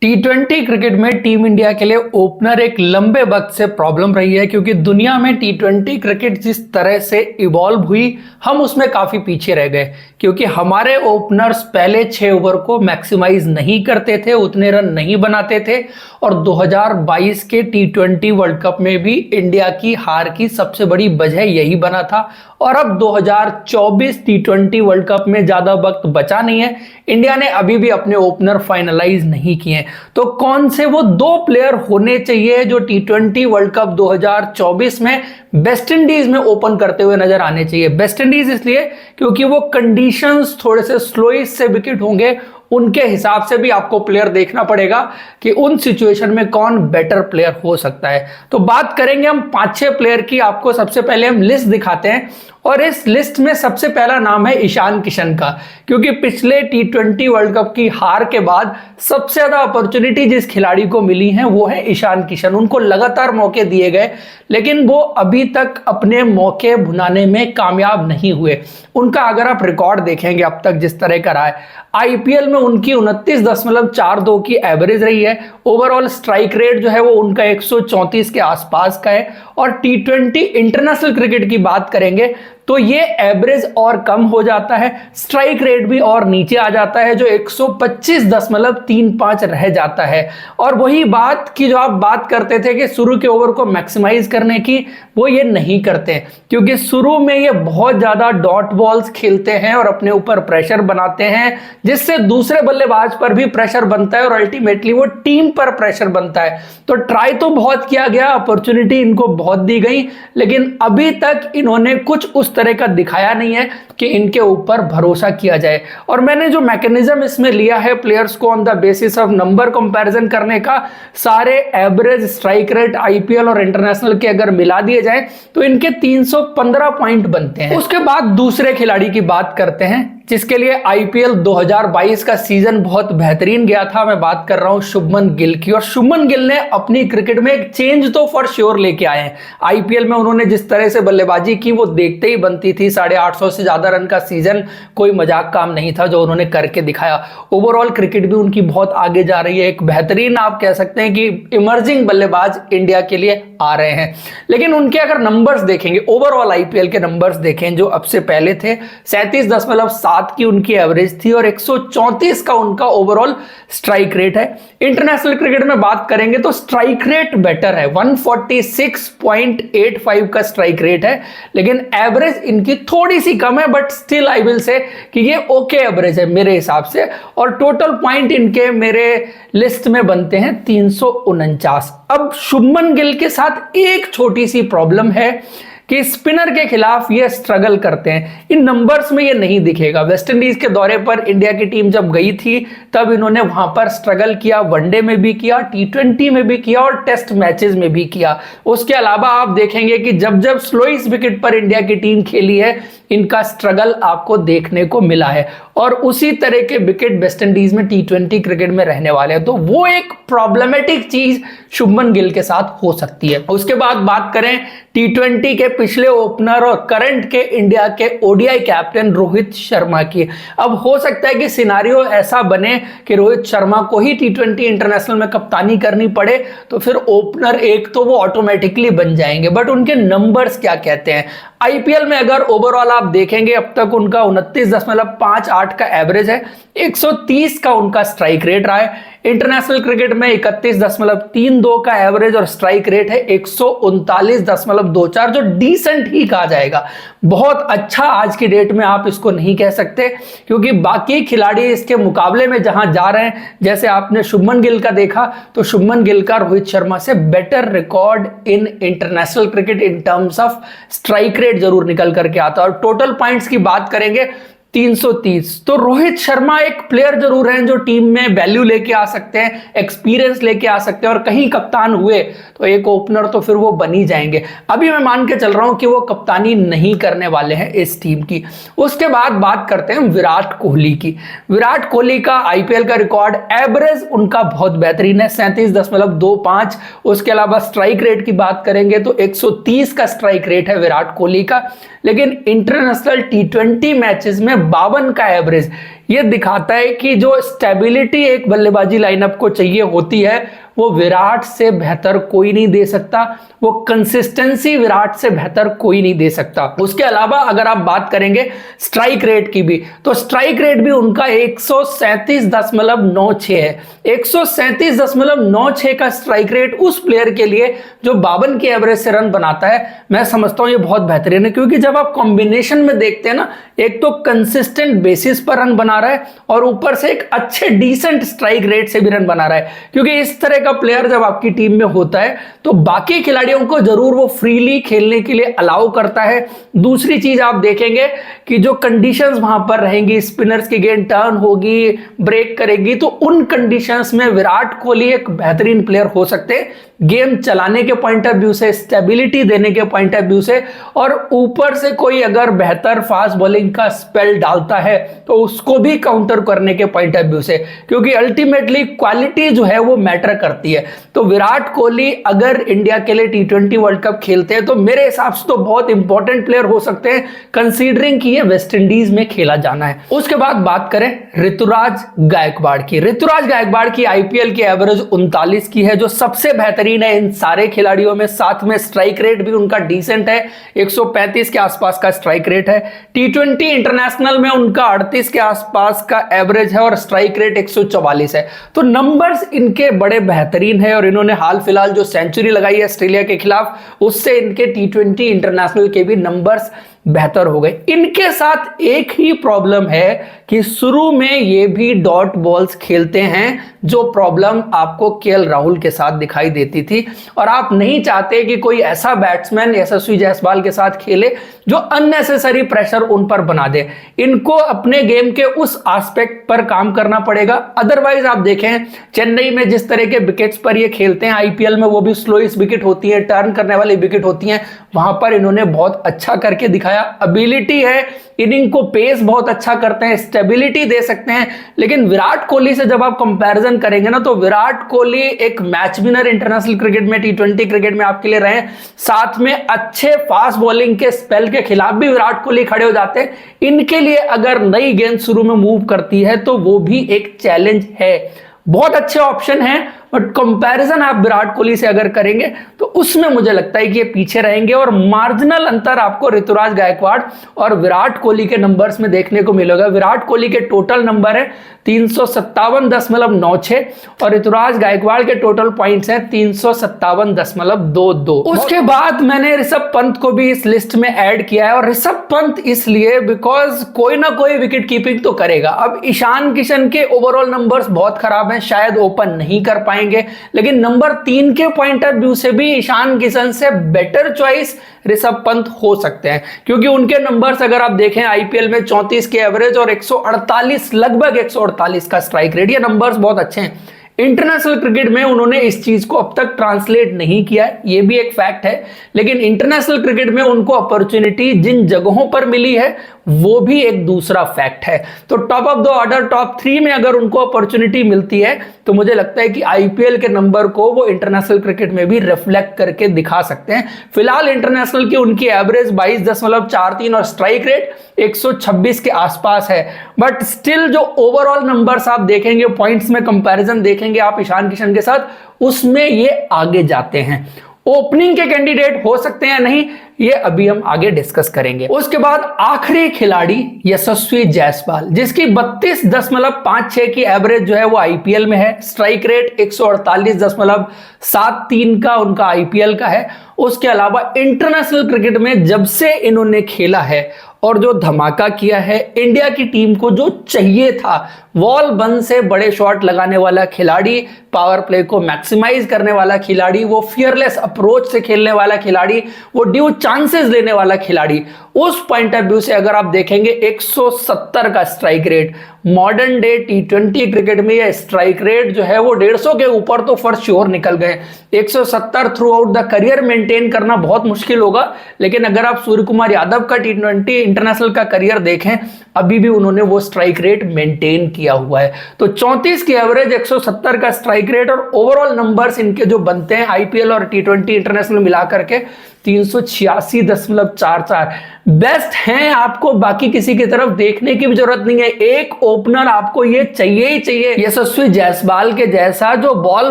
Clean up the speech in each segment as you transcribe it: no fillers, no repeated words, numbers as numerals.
टी20 cricket में team India के लिए ओपनर एक लंबे वक्त से प्रॉब्लम रही है क्योंकि दुनिया में टी20 क्रिकेट जिस तरह से इवॉल्व हुई हम उसमें काफी पीछे रह गए क्योंकि हमारे ओपनर्स पहले 6 ओवर को मैक्सिमाइज नहीं करते थे, उतने रन नहीं बनाते थे और 2022 के टी20 वर्ल्ड कप में भी इंडिया की हार की सबसे बड़ी वजह यही बना था। और अब 2024 टी20 वर्ल्ड कप में ज्यादा वक्त बचा नहीं है, इंडिया ने अभी भी अपने ओपनर फाइनलाइज नहीं किए। तो कौन से वो 2 प्लेयर होने चाहिए जो टी20 वर्ल्ड कप 2024 में वेस्ट इंडीज में ओपन करते हुए नजर आने चाहिए। वेस्ट इंडीज इसलिए क्योंकि वो कंडीशंस थोड़े से स्लोइश से विकेट होंगे, उनके हिसाब से भी आपको प्लेयर देखना पड़ेगा कि उन सिचुएशन में कौन बेटर प्लेयर हो सकता है। तो बात करेंगे हम 5-6 प्लेयर की। आपको सबसे पहले हम लिस्ट दिखाते हैं और इस लिस्ट में सबसे पहला नाम है ईशान किशन का, क्योंकि पिछले टी20 वर्ल्ड कप की हार के बाद सबसे ज्यादा अपॉर्चुनिटी जिस खिलाड़ी को मिली है वो है ईशान किशन। उनको लगातार मौके दिए गए लेकिन वो अभी तक अपने मौके भुनाने में कामयाब नहीं हुए। उनका अगर आप रिकॉर्ड देखेंगे अब तक जिस तरह का रहा है, आईपीएल में उनकी 29.42 की एवरेज रही है। ओवरऑल स्ट्राइक रेट जो है वो उनका 134 के आसपास का है और टी20 इंटरनेशनल क्रिकेट की बात करेंगे तो ये एवरेज और कम हो जाता है, स्ट्राइक रेट भी और नीचे आ जाता है जो 125.35 रह जाता है। और वही बात की जो आप बात करते थे कि शुरू के ओवर को मैक्सिमाइज करने की, वो ये नहीं करते क्योंकि शुरू में ये बहुत ज्यादा डॉट बॉल्स खेलते हैं और अपने ऊपर प्रेशर बनाते हैं जिससे दूसरे बल्लेबाज पर भी प्रेशर बनता है और अल्टीमेटली वो टीम पर प्रेशर बनता है। तो ट्राई तो बहुत किया गया, अपॉर्चुनिटी इनको बहुत दी गई, लेकिन अभी तक इन्होंने कुछ उस तरह का दिखाया नहीं है कि इनके ऊपर भरोसा किया जाए। और मैंने जो मैकेनिज्म इसमें लिया है प्लेयर्स को on the basis of number comparison करने का, सारे एवरेज स्ट्राइक रेट आईपीएल और इंटरनेशनल के अगर मिला दिए जाए तो इनके 315 पॉइंट बनते हैं। उसके बाद दूसरे खिलाड़ी की बात करते हैं जिसके लिए आईपीएल 2022 का सीजन बहुत बेहतरीन गया था। मैं बात कर रहा हूं शुभमन गिल की। और शुभमन गिल ने अपनी क्रिकेट में एक चेंज तो फॉर श्योर लेके आए हैं। आईपीएल में उन्होंने जिस तरह से बल्लेबाजी की वो देखते ही बनती थी। 850 से ज्यादा रन का सीजन कोई मजाक काम नहीं था जो उन्होंने करके दिखाया। ओवरऑल क्रिकेट भी उनकी बहुत आगे जा रही है। एक बेहतरीन आप कह सकते हैं कि इमर्जिंग बल्लेबाज इंडिया के लिए आ रहे हैं। लेकिन उनके अगर नंबर्स देखेंगे, ओवरऑल आईपीएल के नंबर्स देखें जो अब से पहले थे, 37.7 की उनकी एवरेज थी और 134 का उनका ओवरऑल स्ट्राइक रेट है। इंटरनेशनल क्रिकेट में बात करेंगे तो स्ट्राइक रेट बेटर है, 146.85 का स्ट्राइक रेट है, लेकिन एवरेज इनकी थोड़ी सी कम है, but still I will say कि ये ओके एवरेज है मेरे हिसाब से। और टोटल पॉइंट इनके मेरे लिस्ट में बनते हैं 349। अब शुभमन गिल के साथ एक छोटी सी प्रॉब्लम है कि स्पिनर के खिलाफ ये स्ट्रगल करते हैं। इन नंबर्स में ये नहीं दिखेगा। वेस्ट इंडीज के दौरे पर इंडिया की टीम जब गई थी तब इन्होंने वहां पर स्ट्रगल किया, वनडे में भी किया, टी20 में भी किया और टेस्ट मैचेस में भी किया। उसके अलावा आप देखेंगे कि जब जब स्लोइस विकेट पर इंडिया की टीम खेली है इनका स्ट्रगल आपको देखने को मिला है और उसी तरह के विकेट वेस्ट इंडीज में टी20 क्रिकेट में रहने वाले हैं। तो वो एक प्रॉब्लमेटिक चीज शुभमन गिल के साथ हो सकती है। उसके बाद बात करें टी20 के पिछले ओपनर और करंट के इंडिया के ओडीआई कैप्टन रोहित शर्मा की। अब हो सकता है कि सिनारियो ऐसा बने कि रोहित शर्मा को ही टी20 इंटरनेशनल में कप्तानी करनी पड़े तो फिर ओपनर एक तो वो ऑटोमेटिकली बन जाएंगे, बट उनके नंबर्स क्या कहते हैं। आईपीएल में अगर ओवरऑल आप देखेंगे अब तक उनका 29.58 का एवरेज है, 130 का उनका स्ट्राइक रेट रहा है। इंटरनेशनल क्रिकेट में 31.32 का एवरेज और स्ट्राइक रेट है 139.24 जो डिसेंट ही कहा जाएगा। बहुत अच्छा आज की डेट में आप इसको नहीं कह सकते क्योंकि बाकी खिलाड़ी इसके मुकाबले में जहां जा रहे हैं, जैसे आपने शुभमन गिल का देखा तो शुभमन गिल का रोहित शर्मा से better record in international cricket in terms of strike rate जरूर निकल करके आता है। और टोटल पॉइंट्स की बात करेंगे 330। तो रोहित शर्मा एक प्लेयर जरूर हैं जो टीम में वैल्यू लेके आ सकते हैं, एक्सपीरियंस लेके आ सकते हैं और कहीं कप्तान हुए तो एक ओपनर तो फिर वो बन ही जाएंगे। अभी मैं मान के चल रहा हूं कि वो कप्तानी नहीं करने वाले हैं इस टीम की। उसके बाद बात करते हैं विराट कोहली की। विराट कोहली का आईपीएल का रिकॉर्ड एवरेज उनका बहुत बेहतरीन है, 37.25। उसके अलावा स्ट्राइक रेट की बात करेंगे तो 130 का स्ट्राइक रेट है विराट कोहली का, लेकिन इंटरनेशनल टी20 मैचेस में 52 का एवरेज, ये दिखाता है कि जो स्टेबिलिटी एक बल्लेबाजी लाइनअप को चाहिए होती है वो विराट से बेहतर कोई नहीं दे सकता, वो कंसिस्टेंसी विराट से बेहतर कोई नहीं दे सकता। उसके अलावा अगर आप बात करेंगे स्ट्राइक रेट की भी, तो स्ट्राइक रेट भी उनका 137.96 है। 137.96 का स्ट्राइक रेट उस प्लेयर के लिए जो 52 की एवरेज से रन बनाता है, मैं समझता हूं ये बहुत बेहतरीन है। क्योंकि जब आप कॉम्बिनेशन में देखते हैं ना, एक तो कंसिस्टेंट बेसिस पर रन बना रहा है और ऊपर से एक अच्छे डिसेंट स्ट्राइक रेट से भी रन बना रहा है। क्योंकि इस तरह का प्लेयर जब आपकी टीम में होता है तो बाकी खिलाड़ियों को जरूर वो फ्रीली खेलने के लिए अलाउ करता है। दूसरी चीज आप देखेंगे कि जो कंडीशंस वहां पर रहेंगी, स्पिनर्स की गेंद टर्न होगी, ब्रेक करेगी, तो उन कंडीशंस में विराट कोहली एक बेहतरीन प्लेयर हो सकते हैं, गेम चलाने के पॉइंट ऑफ व्यू से, स्टेबिलिटी देने के पॉइंट ऑफ व्यू से, और ऊपर से कोई अगर बेहतर फास्ट बॉलिंग का स्पेल डालता है तो उसको भी काउंटर करने के पॉइंट ऑफ व्यू से। क्योंकि अल्टीमेटली क्वालिटी जो है वो मैटर करती है। तो विराट कोहली अगर इंडिया के लिए T20 वर्ल्ड कप खेलते हैं तो मेरे हिसाब से तो बहुत इंपॉर्टेंट प्लेयर हो सकते हैं, कंसीडरिंग कि ये वेस्ट इंडीज में खेला जाना है। उसके बाद बात करें ऋतुराज गायकवाड़ की। ऋतुराज गायकवाड़ की आईपीएल की एवरेज 39 की है, जो सबसे बेहतरीन है इन सारे खिलाड़ियों में। साथ में स्ट्राइक रेट भी उनका डिसेंट है, 135 के आसपास का स्ट्राइक रेट है। T20 इंटरनेशनल में उनका 38 के आसपास का एवरेज है और स्ट्राइक रेट 144 है। तो नंबर्स इनके बड़े बेहतरीन है और इन्होंने हाल फिलहाल जो सेंचुरी लगाई है ऑस्ट्रेलिया के खिलाफ, उससे इनके T20 इंटरनेशनल के भी नंबर्स बेहतर हो गए। इनके साथ एक ही प्रॉब्लम है कि शुरू में ये भी डॉट बॉल्स खेलते हैं, जो प्रॉब्लम आपको केएल राहुल के साथ दिखाई देती थी। और आप नहीं चाहते कि कोई ऐसा बैट्समैन यशस्वी जायसवाल के साथ खेले जो अननेसेसरी प्रेशर उन पर बना दे। इनको अपने गेम के उस एस्पेक्ट पर काम करना पड़ेगा। अदरवाइज आप देखें चेन्नई में जिस तरह के विकेट्स पर ये खेलते हैं आईपीएल में, वो भी स्लोइस्ट विकेट होती है, टर्न करने वाली विकेट होती हैं, वहां पर इन्होंने बहुत अच्छा करके दिखाया। एबिलिटी है, इनिंग को पेस बहुत अच्छा करते हैं, स्टेबिलिटी दे सकते हैं। लेकिन विराट कोहली से जब आप कंपैरिजन करेंगे ना, तो विराट कोहली एक मैच विनर इंटरनेशनल क्रिकेट में, T20 क्रिकेट में आपके लिए रहे, साथ में अच्छे फास्ट बॉलिंग के स्पेल के खिलाफ भी विराट कोहली खड़े हो जाते हैं। इनके लिए अगर नई गेंद शुरू में मूव करती है तो वो भी एक चैलेंज है। बहुत अच्छे ऑप्शन हैं, बट कंपैरिजन आप विराट कोहली से अगर करेंगे तो उसमें मुझे लगता है कि ये पीछे रहेंगे और मार्जिनल अंतर आपको ऋतुराज गायकवाड़ और विराट कोहली के नंबर्स में देखने को मिलेगा। विराट कोहली के टोटल नंबर है 357.96 और ऋतुराज गायकवाड़ के टोटल पॉइंट्स हैं 357.22। उसके बाद मैंने ऋषभ पंत को भी इस लिस्ट में ऐड किया है, और ऋषभ पंत इसलिए बिकॉज कोई ना कोई विकेट कीपिंग तो करेगा। अब ईशान किशन के ओवरऑल नंबर्स बहुत खराब हैं, शायद ओपन नहीं कर पाएंगे, लेकिन नंबर 3 के पॉइंट ऑफ व्यू से भी ईशान किशन से बेटर चॉइस ऋषभ पंत हो सकते हैं। क्योंकि उनके नंबर्स अगर आप देखें आईपीएल में 34 के एवरेज और 148 लगभग 148 का स्ट्राइक रेट, ये नंबर्स बहुत अच्छे हैं। इंटरनेशनल क्रिकेट में उन्होंने इस चीज को अब तक ट्रांसलेट नहीं किया है, ये भी एक फैक्ट है। लेकिन इंटरनेशनल क्रिकेट में उनको अपॉर्चुनिटी जिन जगहों पर मिली है वो भी एक दूसरा फैक्ट है। तो top of the order, top 3 में अगर उनको अपॉर्चुनिटी मिलती है तो मुझे लगता है कि आईपीएल के नंबर को वो इंटरनेशनल क्रिकेट में भी रिफ्लेक्ट करके दिखा सकते हैं। फिलहाल इंटरनेशनल की उनकी एवरेज 22.43 और स्ट्राइक रेट 126 के आसपास है। बट स्टिल जो ओवरऑल नंबर्स आप देखेंगे, पॉइंट्स में कंपैरिजन देखेंगे आप ईशान किशन के साथ, उसमें ये आगे जाते हैं। ओपनिंग के कैंडिडेट हो सकते हैं या नहीं, ये अभी हम आगे डिस्कस करेंगे। उसके बाद आखिरी खिलाड़ी यशस्वी जायसवाल, जिसकी 32.56 की एवरेज जो है वो आईपीएल में है। स्ट्राइक रेट 148.73 का उनका आईपीएल का है। उसके अलावा इंटरनेशनल क्रिकेट में जब से इन्होंने खेला है और जो धमाका किया है, इंडिया की टीम को जो चाहिए था, वॉल बन से बड़े शॉट लगाने वाला खिलाड़ी, पावर प्ले को मैक्सिमाइज करने वाला खिलाड़ी, वो फियरलेस अप्रोच से खेलने वाला खिलाड़ी, वो ड्यू चांसेस लेने वाला खिलाड़ी, उस पॉइंट ऑफ व्यू से अगर आप देखेंगे 170 का strike rate, modern day T20 cricket में ये स्ट्राइक रेट जो है वो 150 के ऊपर तो फॉर श्योर निकल गए। 170 through out the career maintain करना बहुत मुश्किल होगा, लेकिन अगर आप सूर्य कुमार यादव का T20 इंटरनेशनल का करियर देखें, अभी भी उन्होंने वो स्ट्राइक रेट मेंटेन किया हुआ है। तो 34 की एवरेज, 170 का स्ट्राइक रेट और ओवरऑल नंबर्स इनके जो बनते हैं आईपीएल और T20 इंटरनेशनल मिलाकर के 386.44 बेस्ट हैं। आपको बाकी किसी की तरफ देखने की भी जरूरत नहीं है। एक ओपनर आपको ये चाहिए ही चाहिए, यशस्वी जायसवाल के जैसा, जो बॉल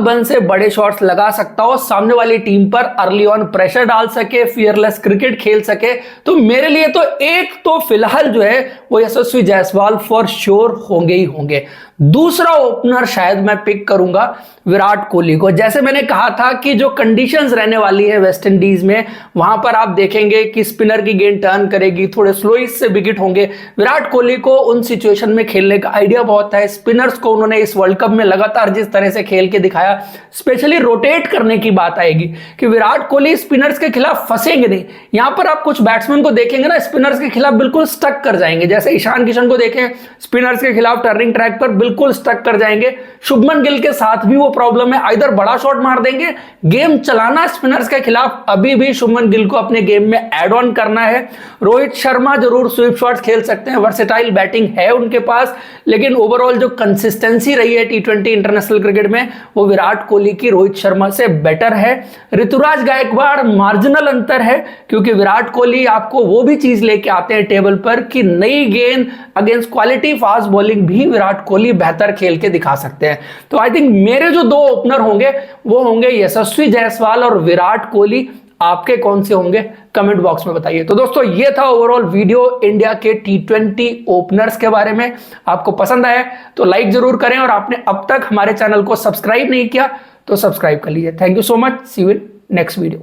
बन से बड़े शॉट्स लगा सकता हो, सामने वाली टीम पर अर्ली ऑन प्रेशर डाल सके, फियरलेस क्रिकेट खेल सके। तो मेरे लिए तो एक तो फिलहाल जो है वो यशस्वी जायसवाल फॉर श्योर होंगे ही होंगे। दूसरा ओपनर शायद मैं पिक करूंगा विराट कोहली को। जैसे मैंने कहा था कि जो कंडीशंस रहने वाली है वेस्ट इंडीज में, वहां पर आप देखेंगे कि स्पिनर की गेंद टर्न करेगी, थोड़े स्लोइस से विकेट होंगे। विराट कोहली को उन सिचुएशन में खेलने का आइडिया बहुत है। स्पिनर्स को उन्होंने इस वर्ल्ड कप में लगातार जिस तरह से खेल के दिखाया, स्पेशली रोटेट करने की बात आएगी कि विराट कोहली स्पिनर्स के खिलाफ फंसेंगे नहीं। यहां पर आप कुछ बैट्समैन को देखेंगे ना, स्पिनर्स के खिलाफ बिल्कुल स्टक कर जाएंगे। जैसे ईशान किशन को देखें, स्पिनर्स के खिलाफ टर्निंग ट्रैक पर बिल्कुल स्टक कर जाएंगे। शुभमन गिल के साथ भी वो प्रॉब्लम है, इधर बड़ा शॉट मार देंगे। गेम चलाना स्पिनर्स के खिलाफ अभी भी शुभमन गिल को अपने गेम में ऐड ऑन करना है। रोहित शर्मा जरूर स्वीप शॉट्स खेल सकते हैं, वर्सेटाइल बैटिंग है उनके पास, लेकिन ओवरऑल जो कंसिस्टेंसी रही है टी20 इंटरनेशनल क्रिकेट में, वो विराट कोहली की रोहित शर्मा से बेटर है। ऋतुराज गायकवाड़ मार्जिनल अंतर है, क्योंकि विराट कोहली आपको वो भी चीज लेके आते हैं टेबल पर कि नई गेंद अगेंस्ट क्वालिटी फास्ट बॉलिंग भी विराट कोहली बेहतर खेल के दिखा सकते हैं। तो आई थिंक मेरे जो दो ओपनर होंगे वो होंगे यशस्वी जायसवाल और विराट कोहली। आपके कौन से होंगे कमेंट बॉक्स में बताइए। तो दोस्तों ये था ओवरऑल वीडियो इंडिया के टी20 ओपनर्स के बारे में। आपको पसंद आया तो लाइक जरूर करें, और आपने अब तक हमारे चैनल को सब्सक्राइब नहीं किया तो सब्सक्राइब कर लीजिए। Thank you so much, see you in next video.